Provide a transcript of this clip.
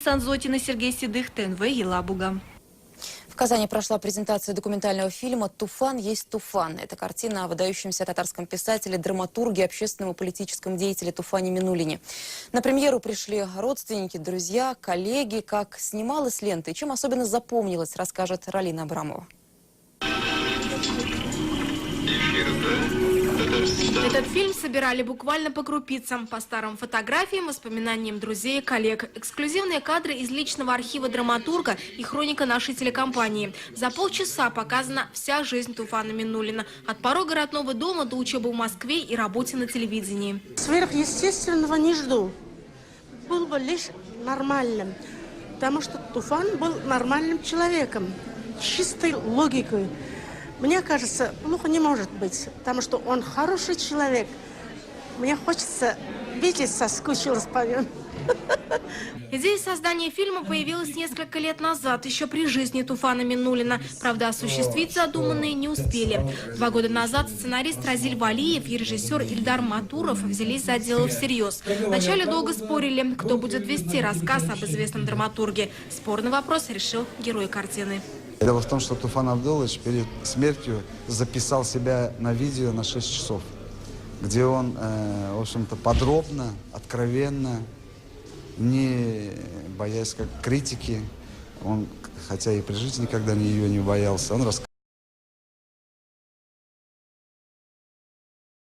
Оксан Зотин и Сергей Седых, ТНВ, Елабуга. В Казани прошла презентация документального фильма «Туфан есть Туфан». Это картина о выдающемся татарском писателе, драматурге, общественном и политическом деятеле Туфане Минуллине. На премьеру пришли родственники, друзья, коллеги. Как снималась лента и чем особенно запомнилась, расскажет Ралина Абрамова. Этот фильм собирали буквально по крупицам, по старым фотографиям, воспоминаниям друзей и коллег. Эксклюзивные кадры из личного архива драматурга и хроника нашей телекомпании. За полчаса показана вся жизнь Туфана Минуллина. От порога родного дома до учебы в Москве и работе на телевидении. Сверхъестественного не жду. Был бы лишь нормальным. Потому что Туфан был нормальным человеком. Чистой логикой. Мне кажется, плохо не может быть, потому что он хороший человек. Мне хочется видеть, соскучилась по нему. Идея создания фильма появилась несколько лет назад, еще при жизни Туфана Минуллина. Правда, осуществить задуманные не успели. 2 года назад сценарист Разиль Валиев и режиссер Ильдар Матуров взялись за дело всерьез. Вначале долго спорили, кто будет вести рассказ об известном драматурге. Спорный вопрос решил герой картины. Дело в том, что Туфан Абдулович перед смертью записал себя на видео на 6 часов, где он, в общем-то, подробно, откровенно, не боясь как критики, он, хотя и при жизни никогда ее не боялся, он